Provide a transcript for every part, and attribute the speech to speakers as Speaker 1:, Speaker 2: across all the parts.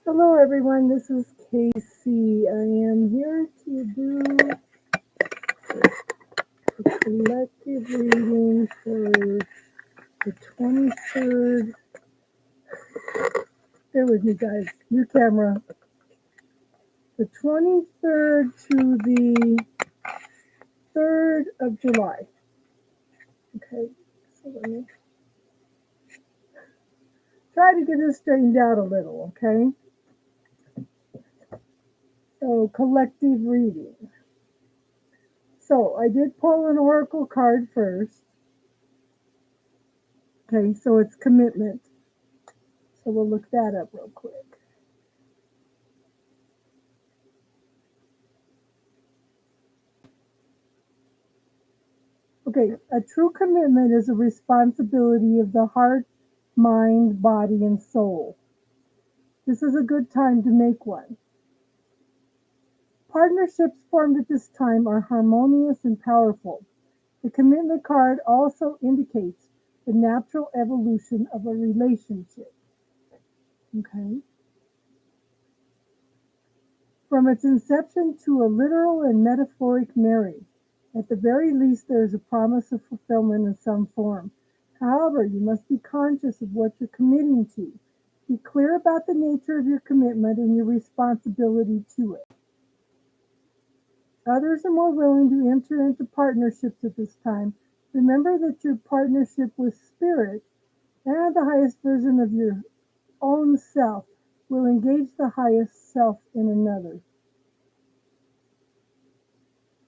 Speaker 1: Hello, everyone. This is Casey. I am here to do a collective reading for the 23rd. Bear with me, guys. New camera. The 23rd to the 3rd of July. Okay, so let me try to get this straightened out a little, okay? So, collective reading. So, I did pull an oracle card first. Okay, so it's commitment. So, we'll look that up real quick. Okay, a true commitment is a responsibility of the heart, mind, body, and soul. This is a good time to make one. Partnerships formed at this time are harmonious and powerful. The commitment card also indicates the natural evolution of a relationship. Okay. From its inception to a literal and metaphoric marriage, at the very least there is a promise of fulfillment in some form. However, you must be conscious of what you're committing to. Be clear about the nature of your commitment and your responsibility to it. Others are more willing to enter into partnerships at this time. Remember that your partnership with spirit and the highest version of your own self will engage the highest self in another.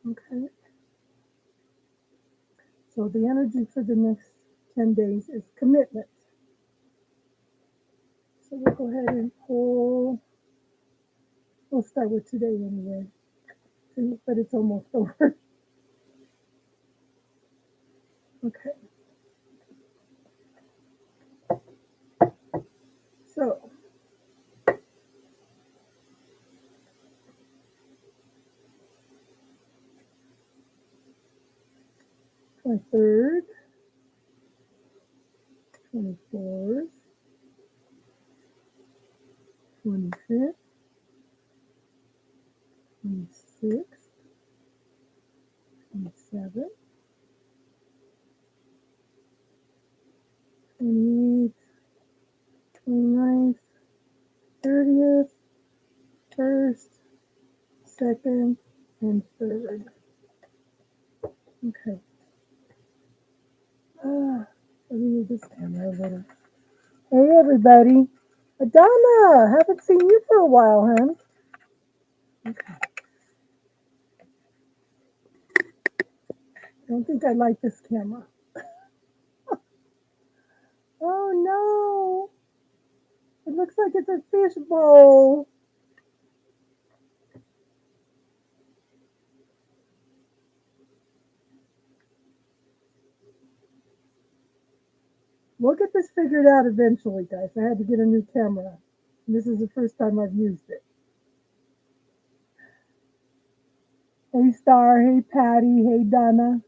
Speaker 1: Okay. So the energy for the next 10 days is commitment. So we'll go ahead and pull. We'll start with today anyway, but it's almost over. Okay. So, 23rd, 24th, 25th, 26th, 27th, 28th, 29th, 30th, 1st, 2nd, and 3rd. Okay. Let me move this camera a little. Hey, everybody. Adana, haven't seen you for a while, hon. Okay. I don't think I like this camera. Oh, no. It looks like it's a fish bowl. We'll get this figured out eventually, guys. I had to get a new camera. And this is the first time I've used it. Hey, Star. Hey, Patty. Hey, Donna.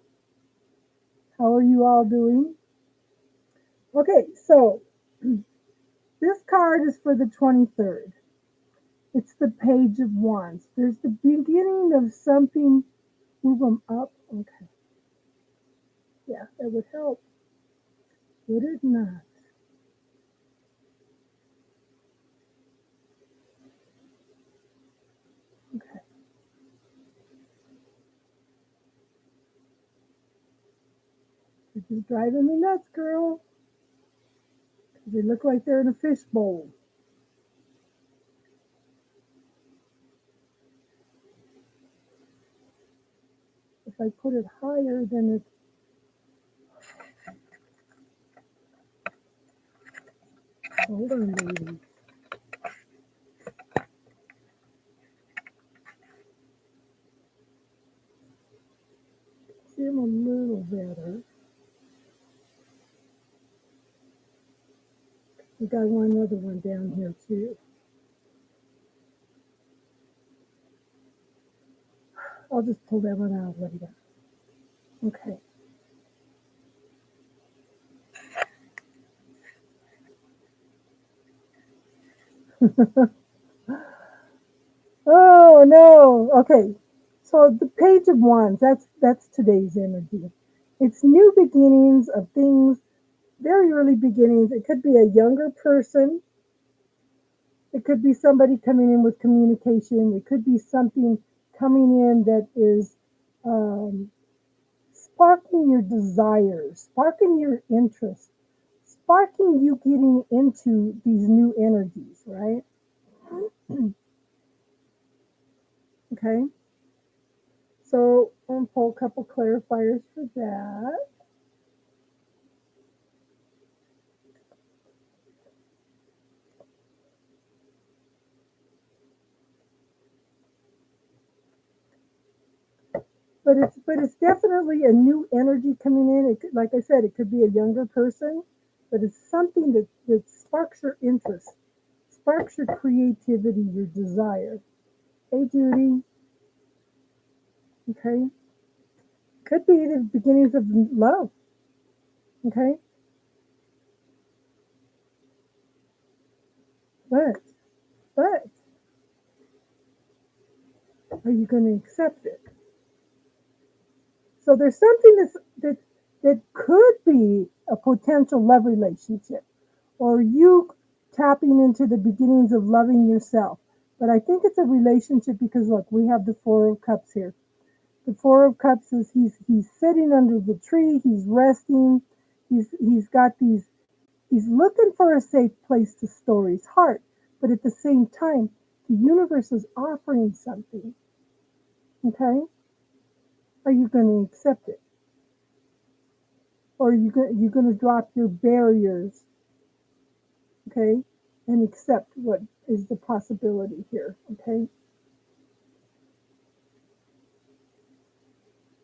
Speaker 1: How are you all doing? Okay, so this card is for the 23rd. It's the Page of Wands. There's the beginning of something. Move them up. Okay. Yeah, that would help. Would it not? Okay. This is driving me nuts, girl. They look like they're in a fish bowl. If I put it higher, then it's. Hold on, baby. See them a little better. We got one other one down here too. I'll just pull that one out later. Okay. Oh no. Okay. So the Page of Wands, that's today's energy. It's new beginnings of things, very early beginnings. It could be a younger person. It could be somebody coming in with communication. It could be something coming in that is um, sparking your desires, sparking your interest, sparking you getting into these new energies, right? Okay. So I'm gonna pull a couple clarifiers for that. But it's definitely a new energy coming in. It could, like I said, it could be a younger person, but it's something that sparks your interest, sparks your creativity, your desire. Hey Judy, okay. Could be the beginnings of love, okay. But but are you going to accept it? So there's something that could be a potential love relationship, or you tapping into the beginnings of loving yourself. But I think it's a relationship because look, we have the Four of Cups here. The Four of Cups is he's sitting under the tree, he's resting, he's got these, he's looking for a safe place to store his heart. But at the same time, the universe is offering something. Okay, are you going to accept it? Or you're going to drop your barriers, okay, and accept what is the possibility here, okay?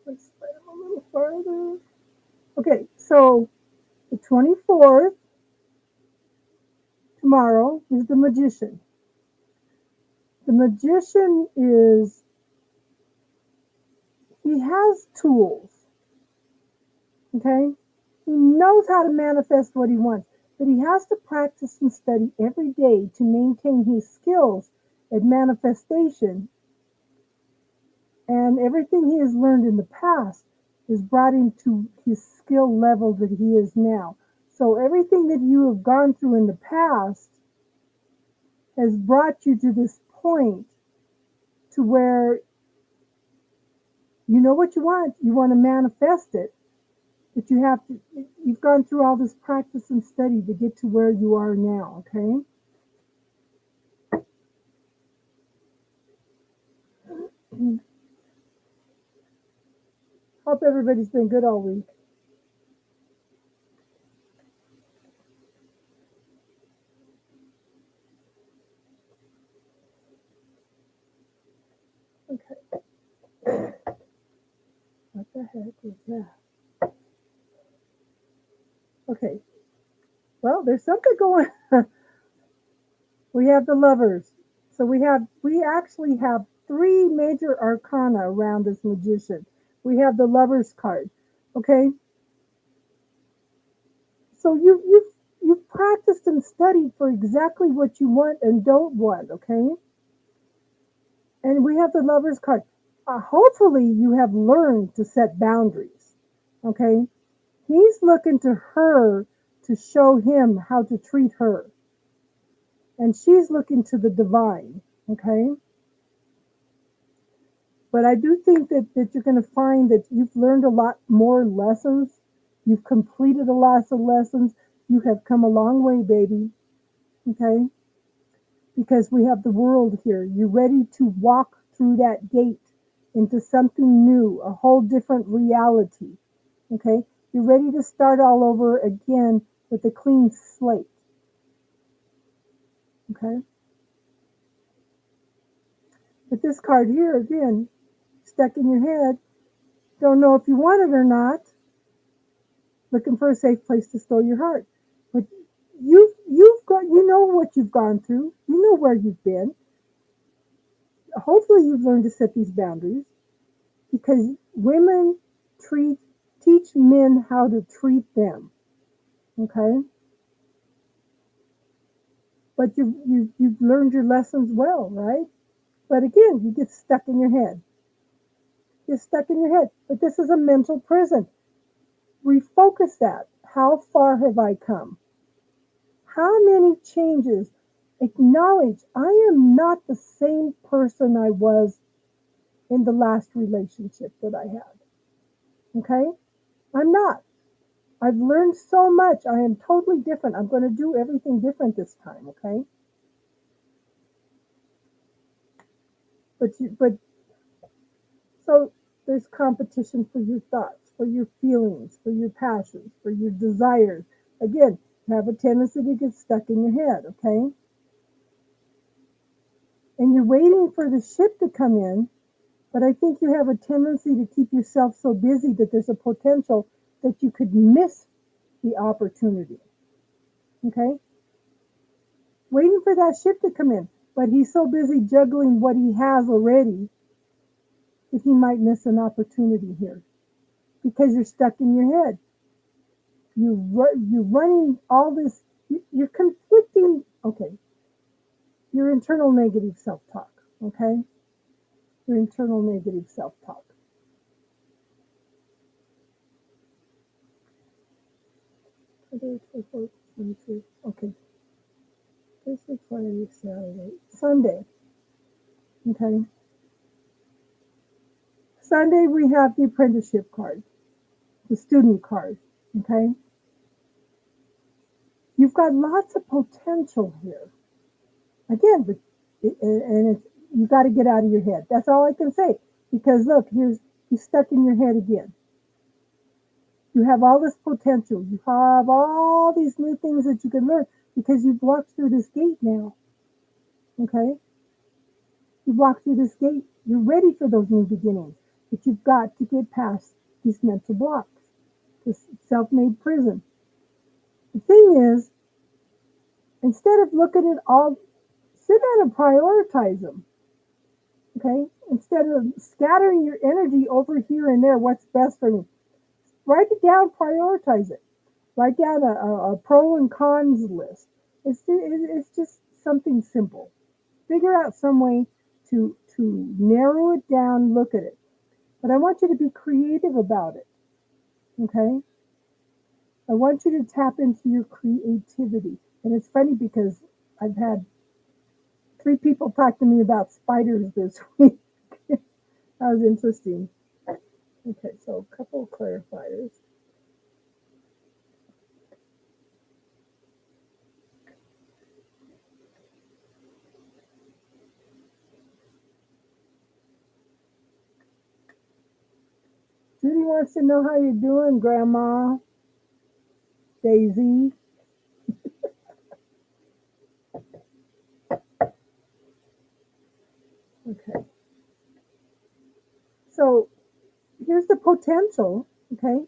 Speaker 1: Let's spread them a little further. Okay, so the 24th, tomorrow, is the Magician. The Magician is, he has tools, okay? He knows how to manifest what he wants, but he has to practice and study every day to maintain his skills at manifestation. And everything he has learned in the past has brought him to his skill level that he is now. So everything that you have gone through in the past has brought you to this point to where you know what you want to manifest it, but you have to, you've gone through all this practice and study to get to where you are now, okay? Hope everybody's been good all week. Okay, what the heck was that? Okay, well, there's something going on. We have the Lovers. So we actually have three major arcana around this magician. We have the Lovers card. Okay? So you've practiced and studied for exactly what you want and don't want, okay? And we have the Lovers card. Hopefully you have learned to set boundaries. Okay? He's looking to her to show him how to treat her. And she's looking to the divine. Okay? But I do think that you're going to find that you've learned a lot more lessons. You've completed a lot of lessons. You have come a long way, baby. Okay? Because we have the world here. You're ready to walk through that gate into something new, a whole different reality. Okay? You're ready to start all over again with a clean slate. Okay? But this card here, again, stuck in your head, don't know if you want it or not, looking for a safe place to store your heart. But you've got, you know what you've gone through. You know where you've been. Hopefully you've learned to set these boundaries because women treat teach men how to treat them. Okay? But you've learned your lessons well, right? But again, you get stuck in your head. You're stuck in your head. But this is a mental prison. Refocus that. How far have I come? How many changes? Acknowledge I am not the same person I was in the last relationship that I had. Okay? I'm not. I've learned so much. I am totally different. I'm going to do everything different this time. Okay? But so there's competition for your thoughts, for your feelings, for your passions, for your desires. Again, you have a tendency to get stuck in your head. Okay? And you're waiting for the ship to come in, but I think you have a tendency to keep yourself so busy that there's a potential that you could miss the opportunity. Okay? Waiting for that ship to come in, but he's so busy juggling what he has already that he might miss an opportunity here because you're stuck in your head. You're running all this, you're conflicting. Okay, your internal negative self-talk. Okay? Your internal negative self-talk. Okay. Thursday, Friday, Saturday, Sunday. Okay. Sunday, we have the apprenticeship card, the student card. Okay. You've got lots of potential here. Again, but and it's you got to get out of your head. That's all I can say. Because look, you're stuck in your head again. You have all this potential. You have all these new things that you can learn because you've walked through this gate now. Okay. You walk through this gate, you're ready for those new beginnings. But you've got to get past these mental blocks, this self-made prison. The thing is, instead of looking at all, sit down and prioritize them. Okay? Instead of scattering your energy over here and there, what's best for me? Write it down, prioritize it. Write down a pro and cons list. It's just something simple. Figure out some way to narrow it down, look at it. But I want you to be creative about it. Okay? I want you to tap into your creativity. And it's funny because I've had 3 people talk to me about spiders this week. That was interesting. Okay, so a couple of clarifiers. Judy wants to know how you're doing, Grandma. Daisy. Okay. So here's the potential, okay?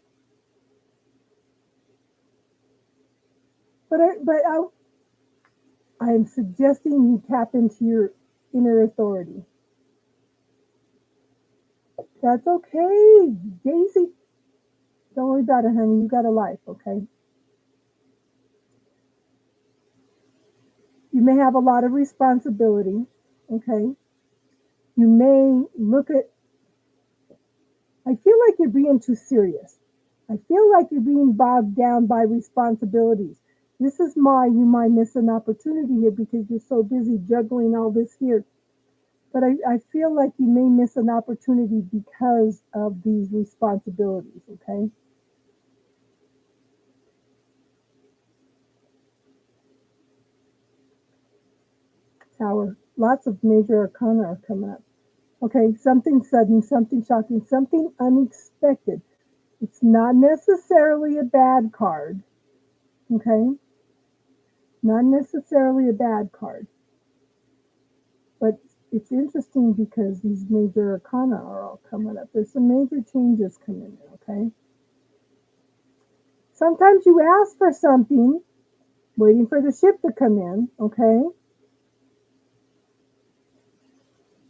Speaker 1: I'm suggesting you tap into your inner authority. That's okay, Daisy. Don't worry about it, honey. You got a life, okay? You may have a lot of responsibility, okay? You may look at, I feel like you're being too serious. I feel like you're being bogged down by responsibilities. This is why you might miss an opportunity here because you're so busy juggling all this here. But I feel like you may miss an opportunity because of these responsibilities, okay? Tower. Lots of major arcana are coming up. Okay, something sudden, something shocking, something unexpected. It's not necessarily a bad card, okay? Not necessarily a bad card. But it's interesting because these major arcana are all coming up. There's some major changes coming in, okay? Sometimes you ask for something, waiting for the ship to come in, okay?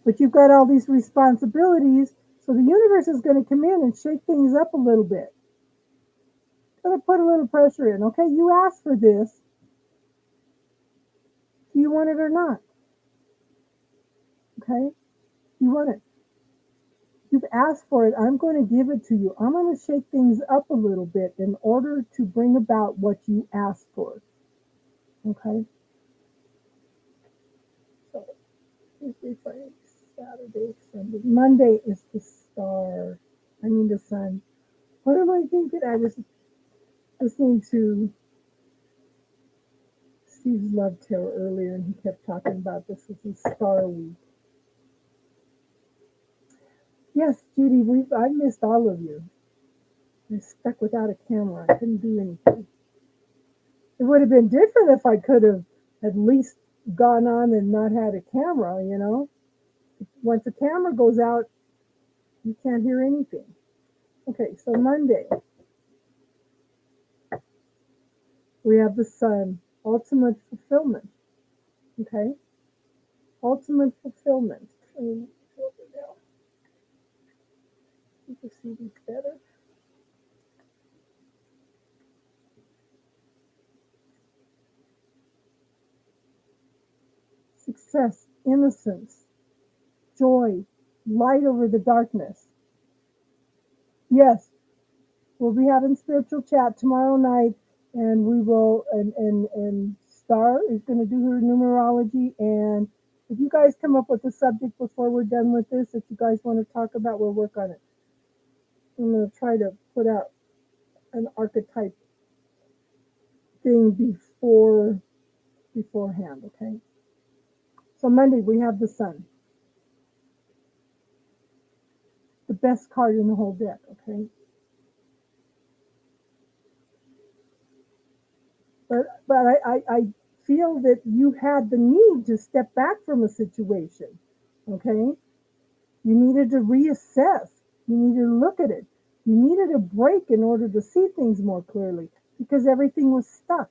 Speaker 1: But you've got all these responsibilities, so the universe is going to come in and shake things up a little bit. Going to put a little pressure in, okay? You asked for this. Do you want it or not? Okay? You want it. You've asked for it. I'm going to give it to you. I'm going to shake things up a little bit in order to bring about what you asked for. Okay? So Tuesday, Friday, Saturday, Sunday. Monday is the star. I mean the sun. What am I thinking? I was listening to Steve's Love Tarot earlier, and he kept talking about this as a star week. Yes, Judy, I missed all of you. I was stuck without a camera. I couldn't do anything. It would have been different if I could have at least gone on and not had a camera, you know. Once the camera goes out, you can't hear anything. Okay, so Monday, we have the sun, ultimate fulfillment. Okay, ultimate fulfillment. You can see these better. Success, innocence, joy, light over the darkness. Yes, we'll be having spiritual chat tomorrow night, and we will, and Star is going to do her numerology. And if you guys come up with a subject before we're done with this that you guys want to talk about, we'll work on it. I'm going to try to put out an archetype thing beforehand, okay? So Monday, we have the sun. The best card in the whole deck, okay? But I feel that you had the need to step back from a situation, okay? You needed to reassess. You needed to look at it. You needed a break in order to see things more clearly because everything was stuck.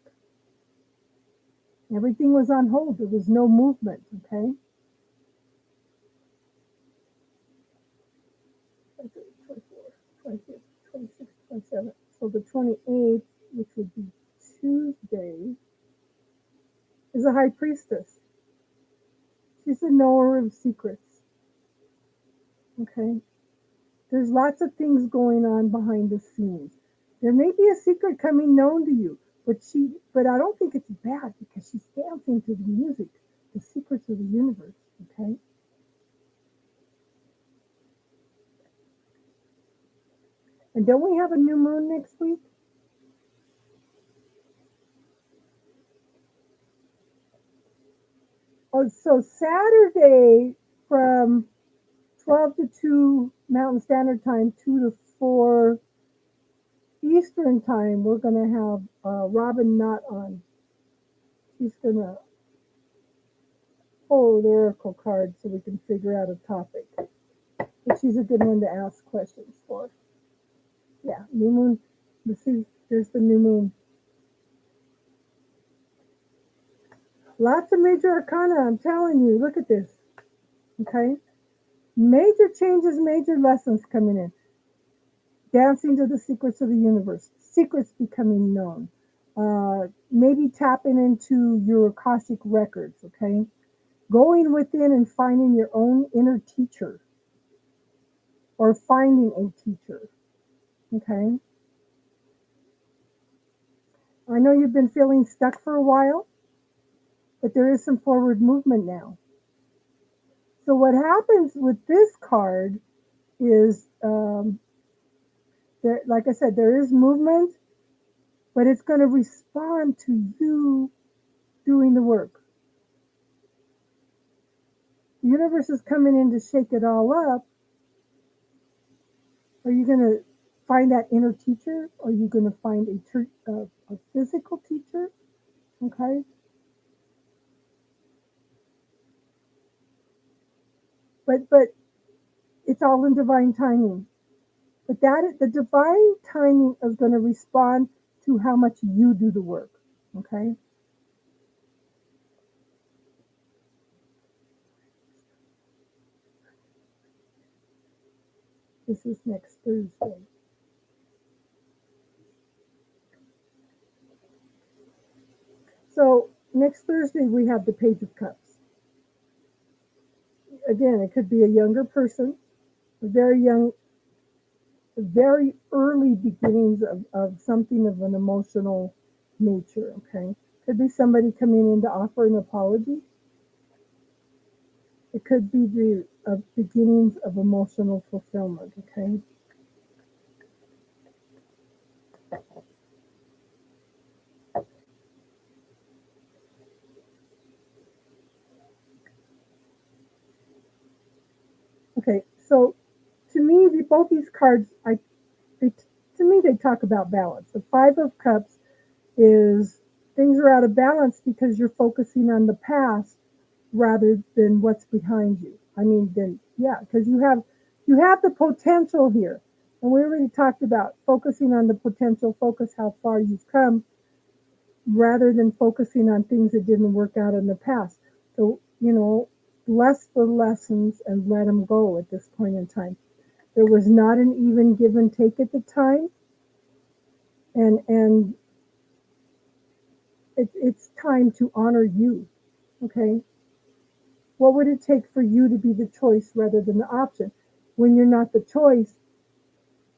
Speaker 1: Everything was on hold. There was no movement, okay? 24, 25, 26, 27. So the 28th, which would be Tuesday, is a high priestess. She's a knower of secrets. Okay? There's lots of things going on behind the scenes. There may be a secret coming known to you, but I don't think it's bad because she's dancing to the music, the secrets of the universe. Okay? And don't we have a new moon next week? Oh, so Saturday from 12 to 2 Mountain Standard Time, 2 to 4 Eastern Time, we're going to have Robin Knott on. She's going to pull the oracle card so we can figure out a topic. But she's a good one to ask questions for. Yeah, new moon. Let's see, there's the new moon. Lots of major arcana, I'm telling you. Look at this. Okay? Major changes, major lessons coming in. Dancing to the secrets of the universe. Secrets becoming known. Maybe tapping into your Akashic records, okay? Going within and finding your own inner teacher or finding a teacher, okay? I know you've been feeling stuck for a while, but there is some forward movement now. So what happens with this card is, there, like I said, there is movement, but it's going to respond to you doing the work. The universe is coming in to shake it all up. Are you going to find that inner teacher? Or are you going to find a physical teacher? Okay. But it's all in divine timing. But the divine timing is going to respond to how much you do the work. Okay. This is next Thursday. So next Thursday we have the Page of Cups. again, it could be a younger person, a very young, very early beginnings of something of an emotional nature, okay? Could be somebody coming in to offer an apology. It could be the beginnings of emotional fulfillment, okay? Okay, so to me, both these cards, they, to me, they talk about balance. The Five of Cups is things are out of balance because you're focusing on the past rather than what's behind you. I mean, then yeah, because you have the potential here, and we already talked about focusing on the potential. Focus how far you've come rather than focusing on things that didn't work out in the past. So bless the lessons and let them go at this point in time. There was not an even give and take at the time, and it's time to honor you. Okay, what would it take for you to be the choice rather than the option? When you're not the choice,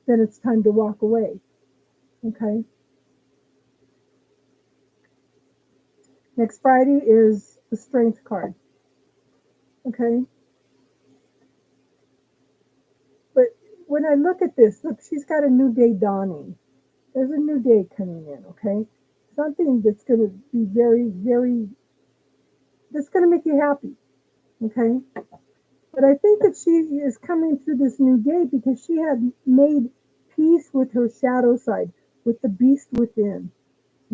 Speaker 1: then it's time to walk away. Okay. Next Friday is the strength card. Okay. But when I look at this, look, she's got a new day dawning. There's a new day coming in. Okay. Something that's going to be very, very, that's going to make you happy. Okay. But I think that she is coming through this new day because she had made peace with her shadow side, with the beast within.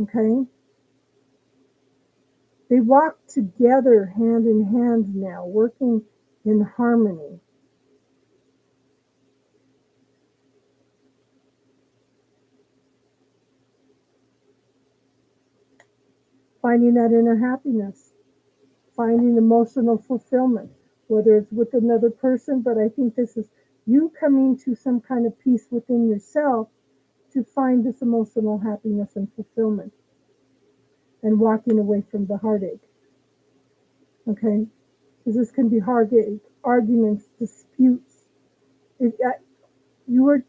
Speaker 1: Okay. They walk together hand in hand now, working in harmony. Finding that inner happiness, finding emotional fulfillment, whether it's with another person, but I think this is you coming to some kind of peace within yourself to find this emotional happiness and fulfillment and walking away from the heartache. Okay? Because this can be heartache, arguments, disputes. It, you were,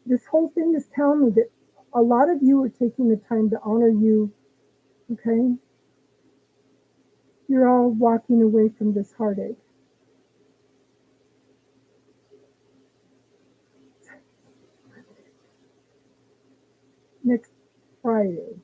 Speaker 1: this whole thing is telling me that a lot of you are taking the time to honor you. Okay? You're all walking away from this heartache. Next Friday.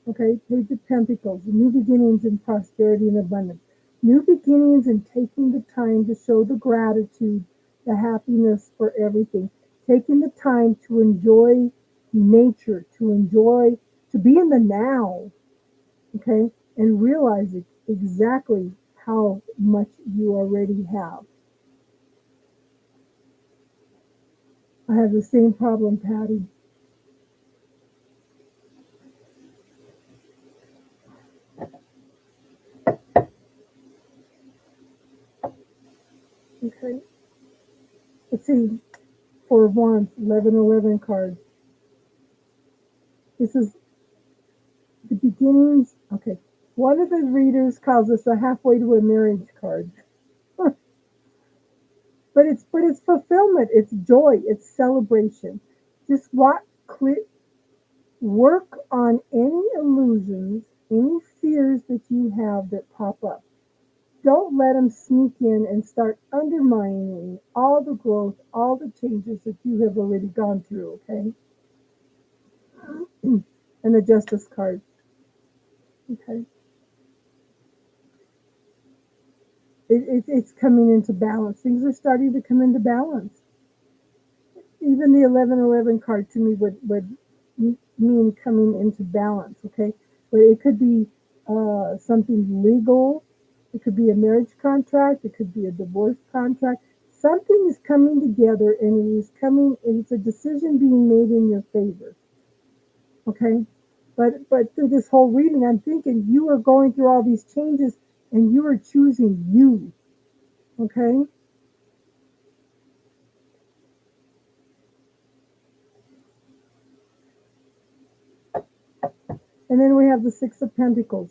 Speaker 1: Okay, Page of Pentacles, new beginnings in prosperity and abundance. New beginnings and taking the time to show the gratitude, the happiness for everything. Taking the time to enjoy nature, to enjoy, to be in the now, okay, and realize exactly how much you already have. I have the same problem, Patty. Okay, let's see. For once, 1111 card. This is the beginnings. Okay, one of the readers calls this a halfway to a marriage card, but it's fulfillment, it's joy, it's celebration. Just work on any illusions, any fears that you have that pop up. Don't let them sneak in and start undermining all the growth, all the changes that you have already gone through. Okay, and the Justice card. Okay, it's coming into balance. Things are starting to come into balance. Even the 1111 card to me would mean coming into balance. Okay, but it could be something legal. It could be a marriage contract. It could be a divorce contract. Something is coming together, and it is coming. And it's a decision being made in your favor. Okay, but through this whole reading, I'm thinking you are going through all these changes, and you are choosing you. Okay. And then we have the Six of Pentacles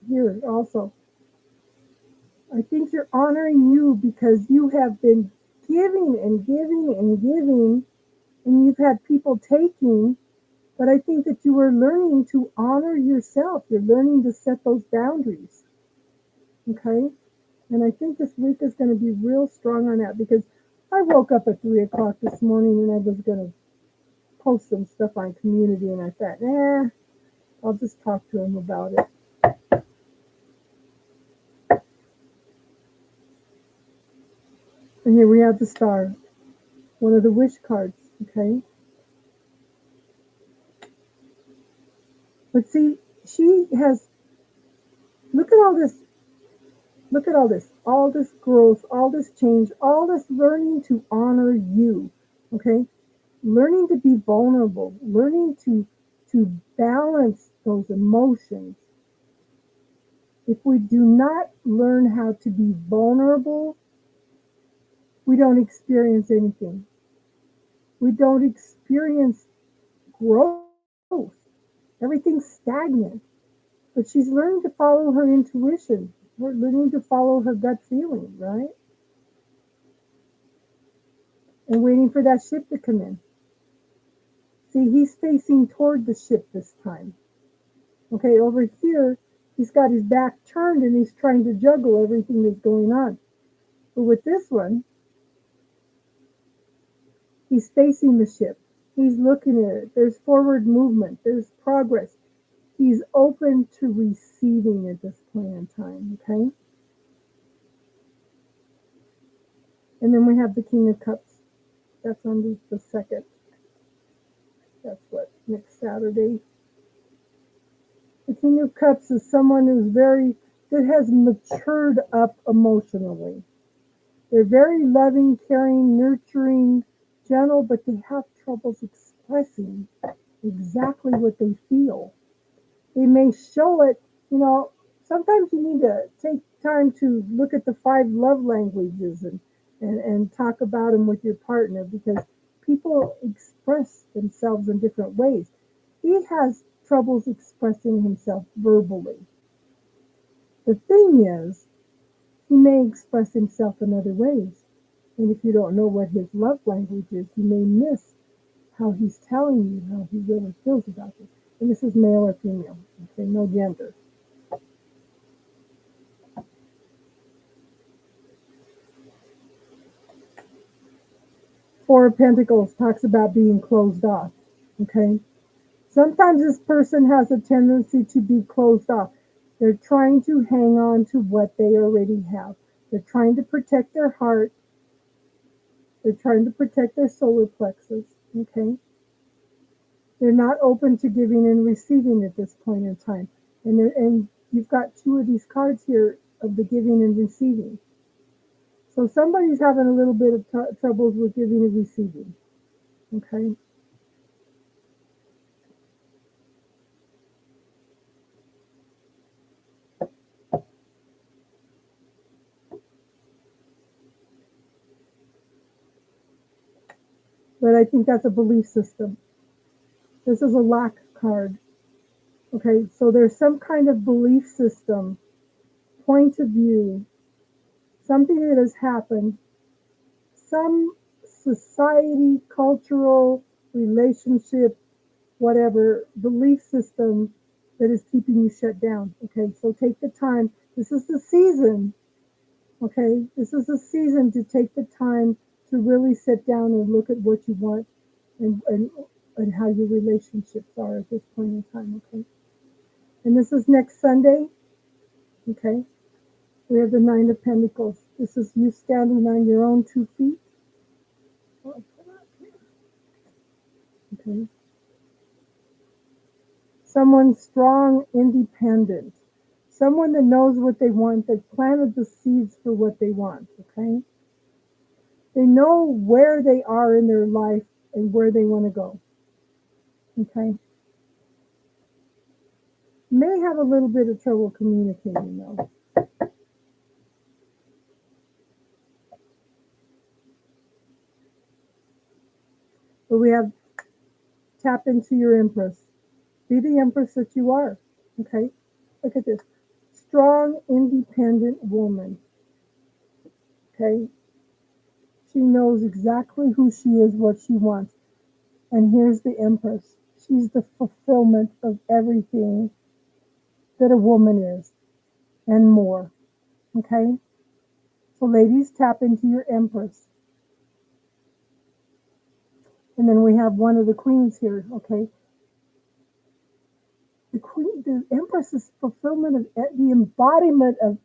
Speaker 1: here also. I think you're honoring you because you have been giving and giving and giving, and you've had people taking. But I think that you are learning to honor yourself. You're learning to set those boundaries. Okay? And I think this week is going to be real strong on that because I woke up at 3 o'clock this morning and I was going to post some stuff on community, and I thought, I'll just talk to him about it. And here we have the star, one of the wish cards. Okay? But see, she has, look at all this. Look at all this growth, all this change, all this learning to honor you. Okay? Learning to be vulnerable, learning to balance those emotions. If we do not learn how to be vulnerable, we don't experience anything. We don't experience growth. Everything's stagnant. But she's learning to follow her intuition. We're learning to follow her gut feeling, right? And waiting for that ship to come in. See, he's facing toward the ship this time. Okay, over here, he's got his back turned and he's trying to juggle everything that's going on. But with this one, he's facing the ship. He's looking at it. There's forward movement. There's progress. He's open to receiving at this point in time, okay? And then we have the King of Cups. That's on the second. That's what, next Saturday. The King of Cups is someone that has matured up emotionally. They're very loving, caring, nurturing, gentle, but they have troubles expressing exactly what they feel. They may show it, sometimes you need to take time to look at the 5 love languages and talk about them with your partner because people express themselves in different ways. He has troubles expressing himself verbally. The thing is, he may express himself in other ways. And if you don't know what his love language is, you may miss how he's telling you how he really feels about you. And this is male or female, okay, no gender. Four of Pentacles talks about being closed off, okay? Sometimes this person has a tendency to be closed off. They're trying to hang on to what they already have. They're trying to protect their heart. They're trying to protect their solar plexus, okay? They're not open to giving and receiving at this point in time. And you've got 2 of these cards here of the giving and receiving. So somebody's having a little bit of troubles with giving and receiving, okay? But I think that's a belief system. This is a lack card. Okay, so there's some kind of belief system, point of view, something that has happened, some society, cultural, relationship, whatever, belief system that is keeping you shut down. Okay, so take the time. This is the season. Okay, this is the season to take the time to really sit down and look at what you want and how your relationships are at this point in time. Okay, and this is next Sunday. Okay, we have the Nine of Pentacles. This is you standing on your own 2 feet. Okay. Someone strong, independent. Someone that knows what they want. They've planted the seeds for what they want. Okay. They know where they are in their life and where they want to go. Okay. May have a little bit of trouble communicating though. But we have tap into your Empress. Be the Empress that you are. Okay. Look at this. Strong, independent woman. Okay? She knows exactly who she is, what she wants. And here's the Empress. She's the fulfillment of everything that a woman is and more. Okay? So, ladies, tap into your Empress. And then we have one of the queens here. Okay? The Empress is fulfillment of the embodiment of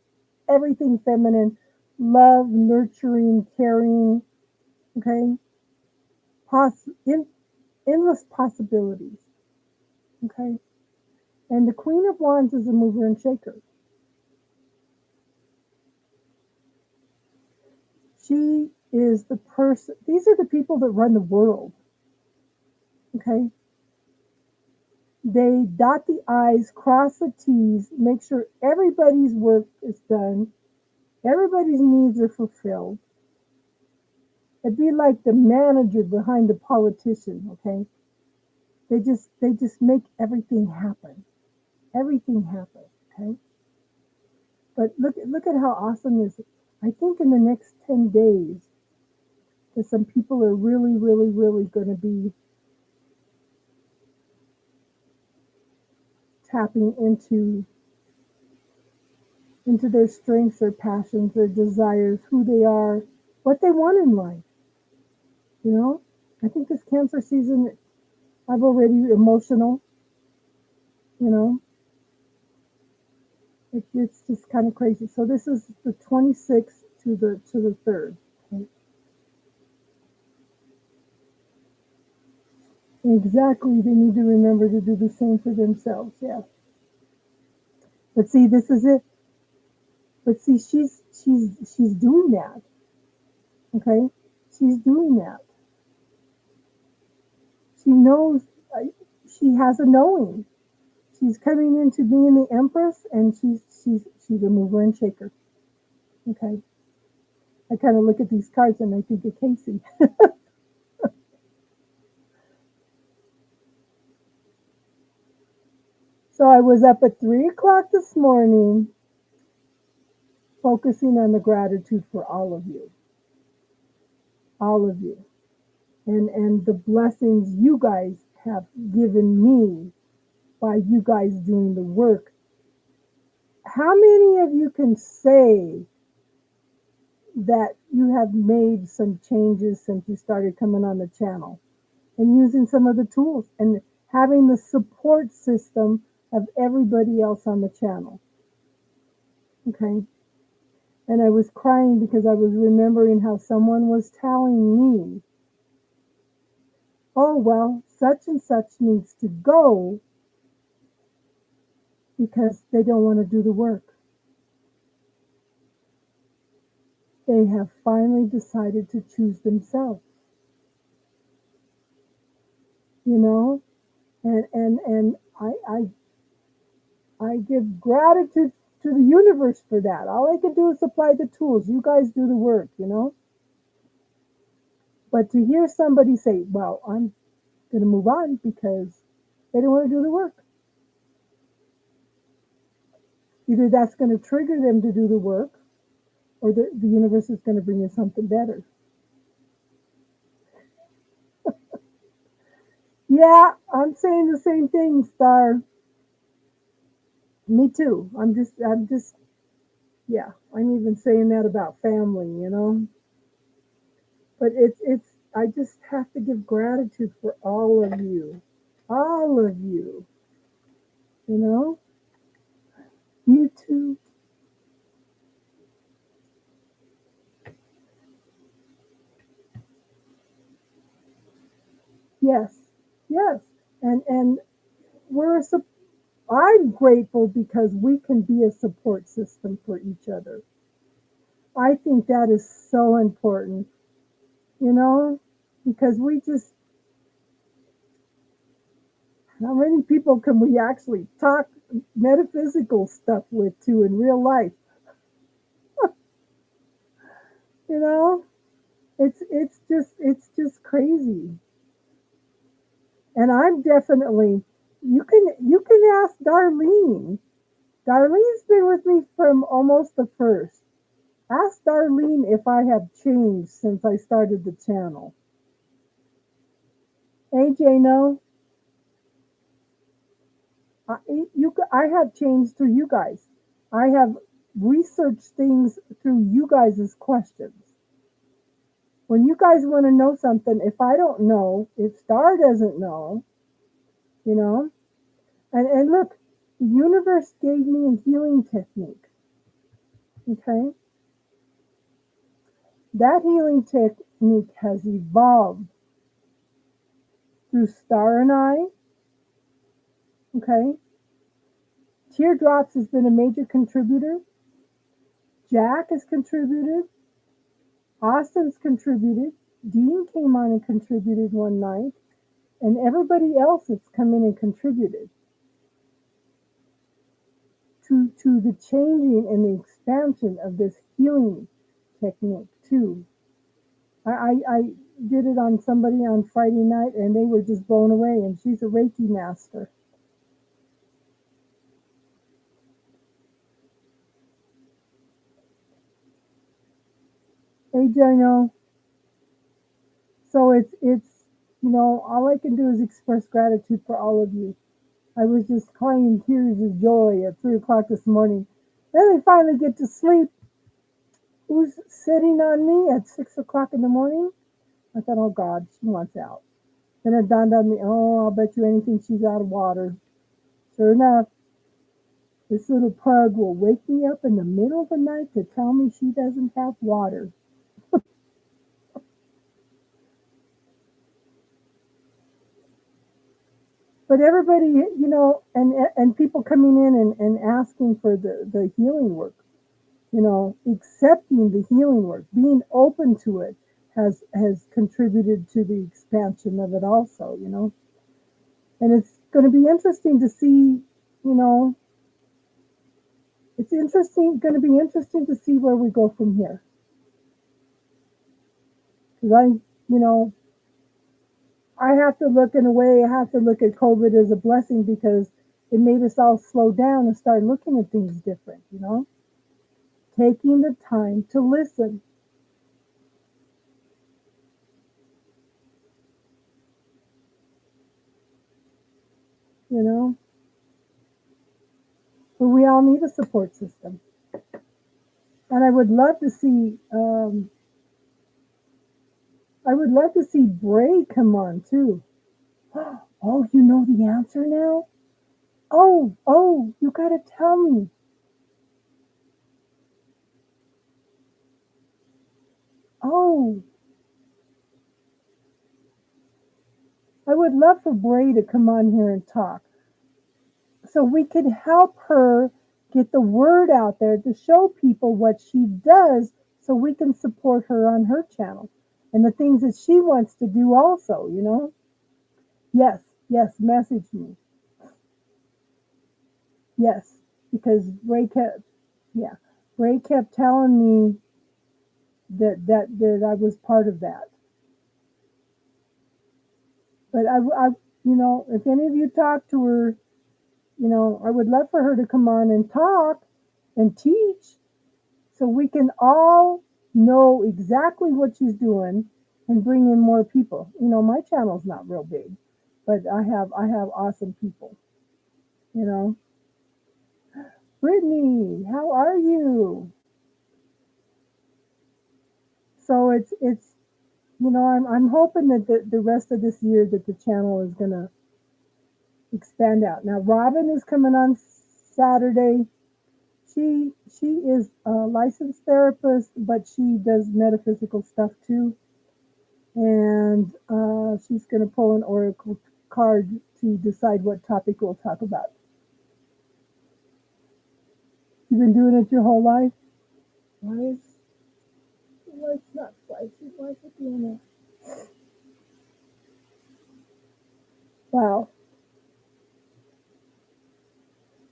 Speaker 1: everything feminine, love, nurturing, caring. Okay? In, endless possibilities. Okay? And the Queen of Wands is a mover and shaker. She is the person, these are the people that run the world. Okay? They dot the I's, cross the T's, make sure everybody's work is done, everybody's needs are fulfilled. It'd be like the manager behind the politician, okay? They just make everything happen. Everything happen, okay? But look at how awesome this is. I think in the next 10 days that some people are really, really, really going to be tapping into their strengths, their passions, their desires, who they are, what they want in life. You know, I think this Cancer season, I've already emotional. You know, it's just kind of crazy. So this is the 26th to the 3rd. Okay? Exactly. They need to remember to do the same for themselves. Yeah. But see, this is it. But see, she's doing that. Okay, she's doing that. She knows. She has a knowing. She's coming into being the Empress, and she's a mover and shaker. Okay, I kind of look at these cards and I think of Casey. So I was up at 3 o'clock this morning, focusing on the gratitude for all of you, and the blessings you guys have given me by you guys doing the work. How many of you can say that you have made some changes since you started coming on the channel and using some of the tools and having the support system of everybody else on the channel? Okay. And I was crying because I was remembering how someone was telling me, oh, well, such and such needs to go because they don't want to do the work. They have finally decided to choose themselves, you know, and I give gratitude to the universe for that. All I can do is supply the tools. You guys do the work, you know. But to hear somebody say, well, I'm going to move on because they don't want to do the work, either that's going to trigger them to do the work or the universe is going to bring you something better. Yeah, I'm saying the same thing, Star. Me too. Yeah, I'm even saying that about family, you know. But I just have to give gratitude for all of you know, you too. Yes, yes, and we're I'm grateful because we can be a support system for each other. I think that is so important, you know, because we just how many people can we actually talk metaphysical stuff with too in real life? You know, it's just crazy. And I'm definitely you can ask Darlene. Darlene's been with me from almost the first. Ask Darlene if I have changed since I started the channel. AJ, no. I have changed through you guys. I have researched things through you guys' questions. When you guys want to know something, if I don't know, if Star doesn't know, you know, and look, the universe gave me a healing technique. Okay? That healing technique has evolved through Star and I. Okay? Teardrops has been a major contributor. Jack has contributed. Austin's contributed. Dean came on and contributed one night. And everybody else that's come in and contributed to the changing and the expansion of this healing technique too. I did it on somebody on Friday night and they were just blown away, and she's a Reiki master. AJ, I know. So it's all I can do is express gratitude for all of you. I was just crying tears of joy at 3 o'clock this morning. Then I finally get to sleep. Who's sitting on me at 6 o'clock in the morning? I thought, oh God, she wants out. Then it dawned on me, oh, I'll bet you anything she's out of water. Sure enough, this little pug will wake me up in the middle of the night to tell me she doesn't have water. But everybody, and people coming in and asking for the healing work, accepting the healing work, being open to it has contributed to the expansion of it also, And it's going to be interesting to see, it's going to be interesting to see where we go from here. Because I have to look in a way, I have to look at COVID as a blessing because it made us all slow down and start looking at things different, taking the time to listen. But we all need a support system. And I would love to see Bray come on too. Oh, you know the answer now? Oh, you gotta tell me. Oh, I would love for Bray to come on here and talk. So we could help her get the word out there to show people what she does so we can support her on her channel and the things that she wants to do also, Yes, message me. Yes, because Ray kept telling me that I was part of that. But if any of you talk to her, I would love for her to come on and talk and teach so we can all know exactly what she's doing and bring in more people. My channel's not real big, but I have awesome people, Brittany, how are you? So it's I'm hoping that the rest of this year that the channel is gonna expand out. Now Robin is coming on Saturday. She is a licensed therapist, but she does metaphysical stuff too. And she's going to pull an oracle card to decide what topic we'll talk about. You've been doing it your whole life? Why is the light's not flashing? Why is it doing that? Wow.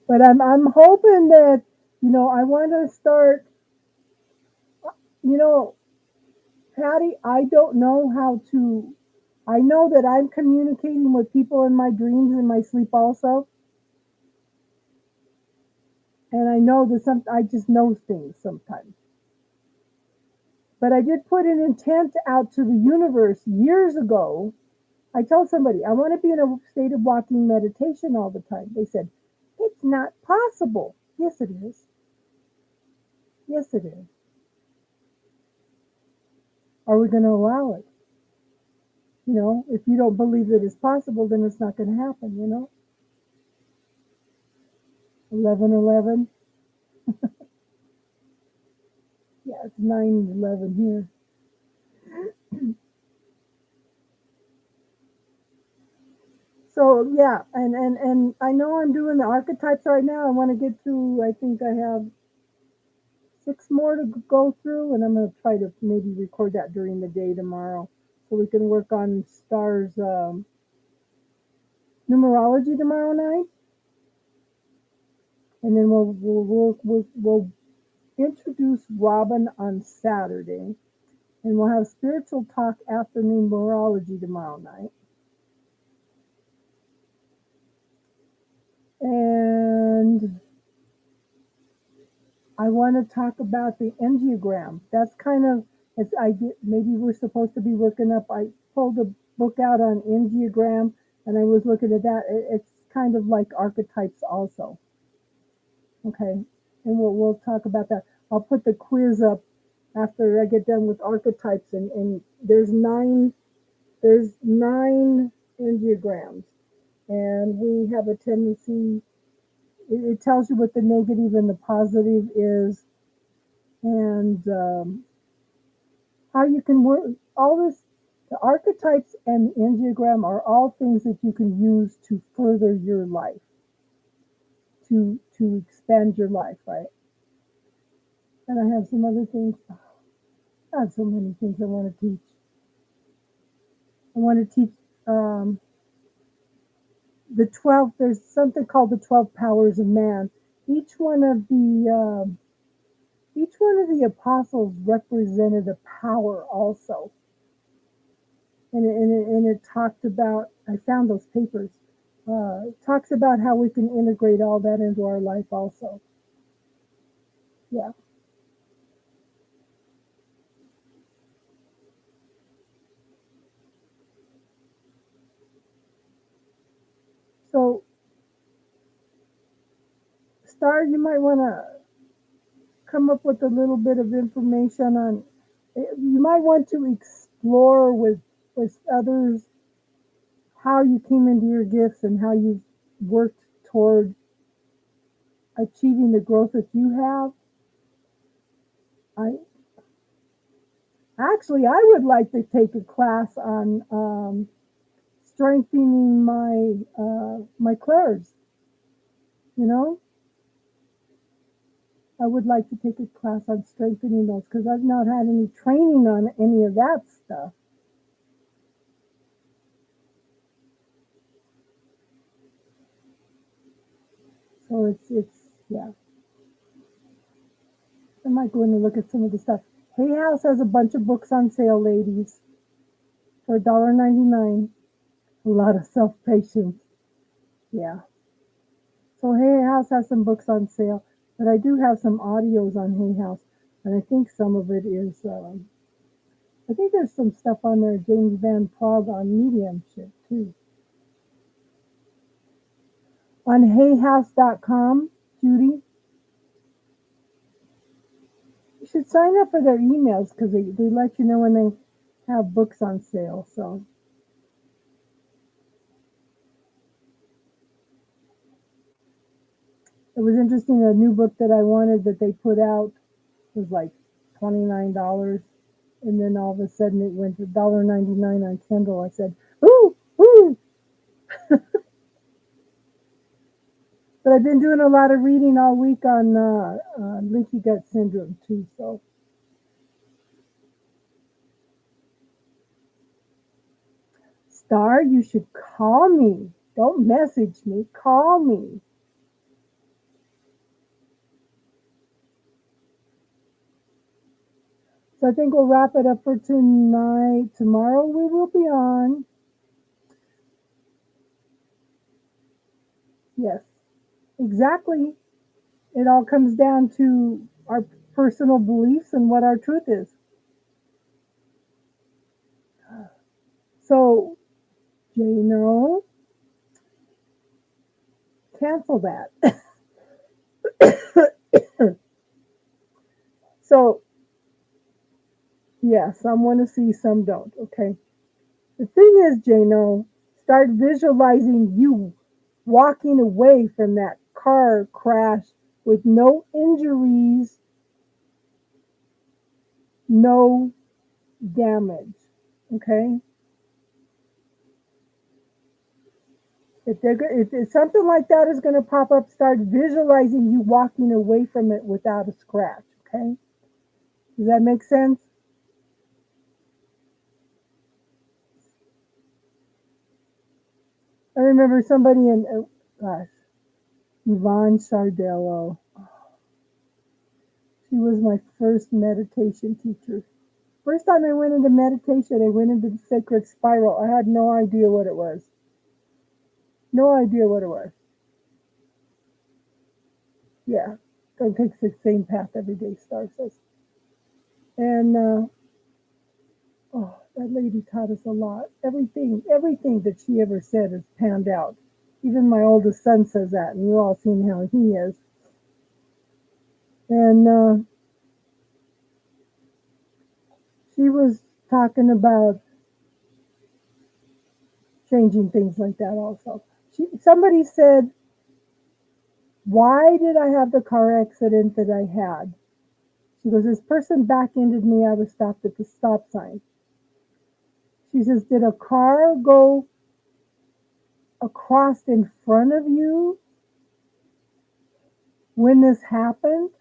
Speaker 1: But I'm hoping that, I want to start, Patty, I don't know how to, I know that I'm communicating with people in my dreams and my sleep also. And I know that I just know things sometimes. But I did put an intent out to the universe years ago. I told somebody, I want to be in a state of walking meditation all the time. They said, it's not possible. Yes, it is. Yes, it is. Are we going to allow it? You know, if you don't believe that it's possible, then it's not going to happen, you know? 11:11. Yeah, it's 9:11 here. So yeah, and I know I'm doing the archetypes right now. I want to get through. I think I have 6 more to go through, and I'm going to try to maybe record that during the day tomorrow, so we can work on stars numerology tomorrow night, and then we'll introduce Robin on Saturday, and we'll have spiritual talk after numerology tomorrow night. And I want to talk about the Enneagram. That's kind of, as I get, maybe we're supposed to be working up. I pulled a book out on Enneagram, and I was looking at that. It's kind of like archetypes also. Okay, and we'll talk about that. I'll put the quiz up after I get done with archetypes, and there's nine Enneagrams, and we have a tendency. It tells you what the negative and the positive is, and how you can work all this. The archetypes and the Enneagram are all things that you can use to further your life, to expand your life, right? And I have some other things. I have so many things I want to teach. I want to teach the 12. There's something called the 12 powers of man. Each one of the each one of the apostles represented a power also, and it talked about. I found those papers. It talks about how we can integrate all that into our life also. Yeah. So, Star, you might want to come up with a little bit of information on. You might want to explore with others how you came into your gifts and how you've worked toward achieving the growth that you have. I I would like to take a class on strengthening my clairs. You know, I would like to take a class on strengthening those because I've not had any training on any of that stuff. So it's yeah. I might go in and look at some of the stuff. Hay House has a bunch of books on sale, ladies, for $1.99. A lot of self patience. Yeah. So Hay House has some books on sale, but I do have some audios on Hay House, and I think some of it is. I think there's some stuff on there, James Van Prague on mediumship too. On hayhouse.com, Judy, you should sign up for their emails because they let you know when they have books on sale. So it was interesting. A new book that I wanted that they put out was like $29, and then all of a sudden it went to $1.99 on Kindle. I said, "Ooh, ooh!" But I've been doing a lot of reading all week on leaky gut syndrome too. So, Star, you should call me. Don't message me. Call me. So I think we'll wrap it up for tonight. Tomorrow we will be on. Yes, exactly. It all comes down to our personal beliefs and what our truth is. So, Jano, cancel that. So, yeah, some want to see, some don't. Okay. The thing is, Jano, start visualizing you walking away from that car crash with no injuries, no damage. Okay. If something like that is going to pop up, start visualizing you walking away from it without a scratch. Okay. Does that make sense? I remember somebody in, gosh, Yvonne Sardello. She was my first meditation teacher. First time I went into meditation, I went into the sacred spiral. I had no idea what it was. No idea what it was. Yeah, don't take the same path every day, Star says. And oh, that lady taught us a lot. Everything that she ever said has panned out. Even my oldest son says that, and you all seen how he is. And she was talking about changing things like that also. Somebody said, why did I have the car accident that I had? She goes, this person back-ended me. I was stopped at the stop sign. She says, did a car go across in front of you when this happened?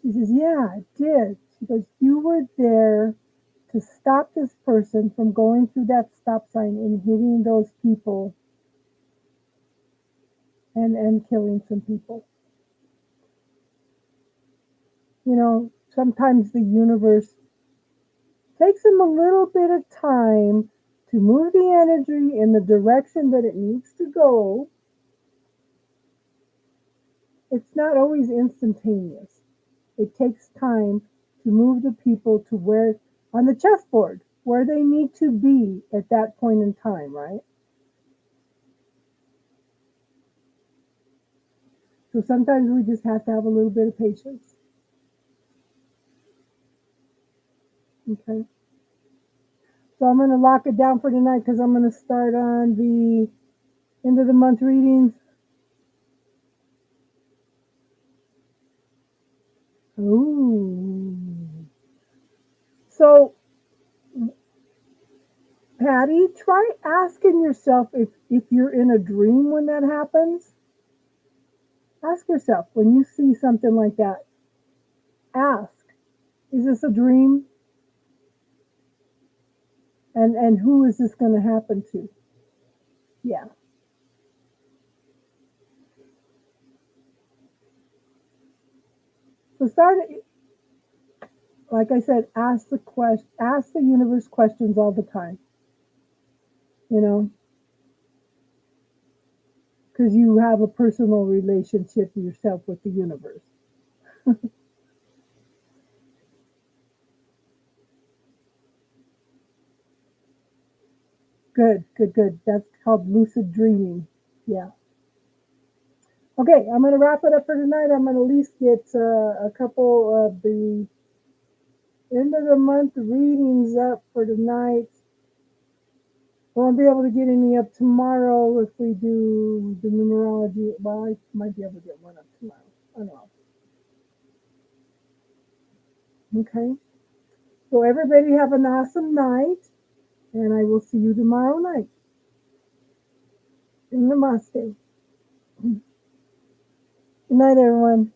Speaker 1: She says, yeah, it did. She goes, you were there to stop this person from going through that stop sign and hitting those people and killing some people. You know, sometimes the universe takes them a little bit of time to move the energy in the direction that it needs to go. It's not always instantaneous. It takes time to move the people to where, on the chessboard, where they need to be at that point in time, right? So sometimes we just have to have a little bit of patience. Okay. So I'm going to lock it down for tonight because I'm going to start on the end of the month readings. Ooh. So, Patty, try asking yourself if you're in a dream when that happens. Ask yourself when you see something like that. Ask, is this a dream? And who is this going to happen to? Yeah. So start, like I said, ask the universe questions all the time. You know, because you have a personal relationship yourself with the universe. Good, good, good. That's called lucid dreaming. Yeah. Okay, I'm going to wrap it up for tonight. I'm going to at least get a couple of the end of the month readings up for tonight. Won't be able to get any up tomorrow if we do the numerology. Well, I might be able to get one up tomorrow. I don't know. Okay. So everybody have an awesome night, and I will see you tomorrow night. Namaste. Good night, everyone.